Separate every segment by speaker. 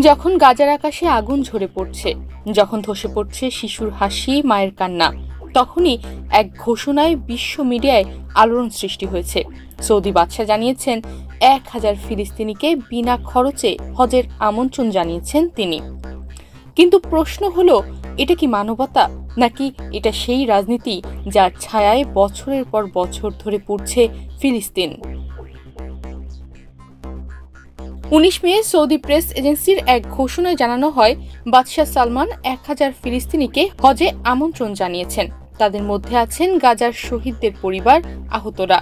Speaker 1: যখন গাজার আকাশে আগুন ঝরে পড়ছে, যখন ধসে পড়ছে শিশুর হাসি, মায়ের কান্না, তখনই এক ঘোষণায় বিশ্ব মিডিয়ায় আলোড়ন সৃষ্টি হয়েছে। সৌদি বাদশা জানিয়েছেন 1000 ফিলিস্তিনিকে বিনা খরচে হজের আমন্ত্রণ জানিয়েছেন তিনি। কিন্তু প্রশ্ন হলো, এটা কি মানবতা, নাকি এটা সেই রাজনীতি যার ছায়ায় বছরের পর বছর ধরে পড়ছে ফিলিস্তিন? 19 মে সৌদি প্রেস এজেন্সির এক ঘোষণায় জানানো হয়, বাদশাহ সালমান 1000 ফিলিস্তিনিকে হজে আমন্ত্রণ জানিয়েছেন। তাদের মধ্যে আছেন গাজার শহীদদের পরিবার, আহতরা।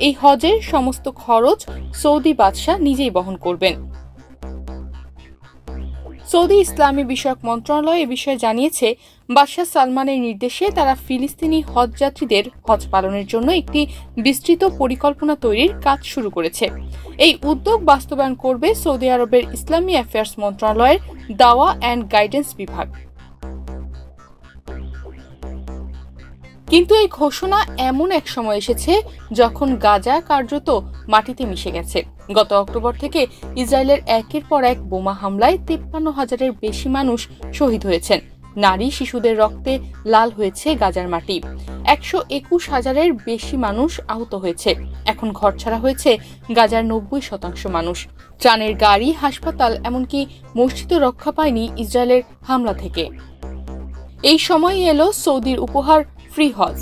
Speaker 1: এই হজের সমস্ত খরচ সৌদি বাদশাহ নিজেই বহন করবেন। সৌদি ইসলামী বিষয়ক মন্ত্রণালয় এ বিষয়ে জানিয়েছে, বাদশাহ সালমানের নির্দেশে তারা ফিলিস্তিনি হজযাত্রীদের হজ পালনের জন্য একটি বিস্তৃত পরিকল্পনা তৈরির কাজ শুরু করেছে। এই উদ্যোগ বাস্তবায়ন করবে সৌদি আরবের ইসলামী অ্যাফেয়ার্স মন্ত্রণালয়ের দাওয়া অ্যান্ড গাইডেন্স বিভাগ। কিন্তু এই ঘোষণা এমন এক সময় এসেছে যখন গাজা কার্যত মাটিতে মিশে গেছে। গত অক্টোবর থেকে ইসরায়েলের একের পর এক বোমা হামলায় 53,000-এর বেশি মানুষ শহীদ হয়েছেন। নারী, শিশুদের রক্তে লাল হয়েছে গাজার মাটি। 121,000-এর বেশি মানুষ আহত হয়েছে। এখন ঘরছাড়া হয়েছে গাজার 90% মানুষ। ত্রাণের গাড়ি, হাসপাতাল, এমনকি মসজিদও রক্ষা পায়নি ইসরায়েলের হামলা থেকে। এই সময় এলো সৌদির উপহার, ফ্রি হজ।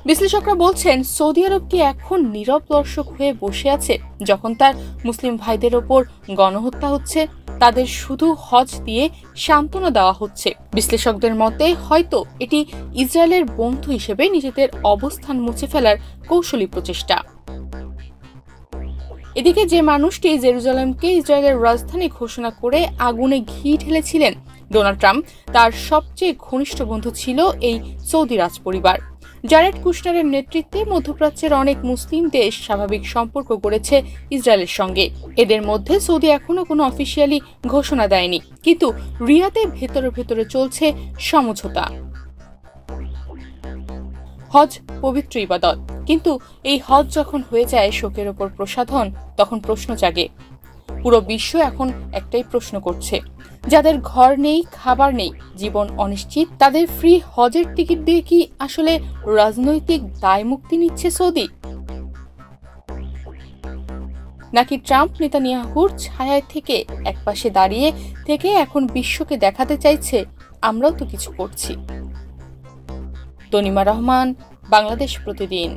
Speaker 1: বিশ্লেষকরা বলছেন, সৌদি আরব কি এখন নীরব দর্শক হয়ে বসে আছে যখন তার মুসলিম ভাইদের ওপর গণহত্যা হচ্ছে? তাদের শুধু হজ দিয়ে সান্ত্বনা দেওয়া হচ্ছে। বিশ্লেষকদের মতে হয়তো এটি ইসরায়েলের বন্ধু হিসেবে নিজেদের অবস্থান মুছে ফেলার কৌশলী প্রচেষ্টা। এদিকে যে মানুষটি জেরুজালেমকে ইসরায়েলের রাজধানী ঘোষণা করে আগুনে ঘি ঢেলেছিলেন, ডোনাল্ড ট্রাম্প, তার সবচেয়ে ঘনিষ্ঠ বন্ধু ছিল এই সৌদি রাজপরিবার। জারেড কুশনারের নেতৃত্বে মধ্যপ্রাচ্যের অনেক মুসলিম দেশ স্বাভাবিক সম্পর্ক গড়েছে ইসরায়েলের সঙ্গে। এদের মধ্যে সৌদি এখনো কোনো অফিসিয়ালি ঘোষণা দেয়নি, কিন্তু রিয়াদে ভেতরে ভেতরে চলছে সমঝোতা। হজ পবিত্র ইবাদত, কিন্তু এই হজ যখন হয়ে যায় শোকের ওপর প্রসাধন, তখন প্রশ্ন জাগে। পুরো বিশ্ব এখন একটাই প্রশ্ন করছে, যাদের ঘর নেই, খাবার নেই, জীবন অনিশ্চিত, তাদের ফ্রি হজের টিকিট দিয়ে কি আসলে রাজনৈতিক দায় মুক্তি নিচ্ছে সৌদি? নাকি ট্রাম্প নেতানিয়াহুর ছায়ায় থেকে একপাশে দাঁড়িয়ে থেকে এখন বিশ্বকে দেখাতে চাইছে আমরাও তো কিছু করছি? তনিমা রহমান, বাংলাদেশ প্রতিদিন।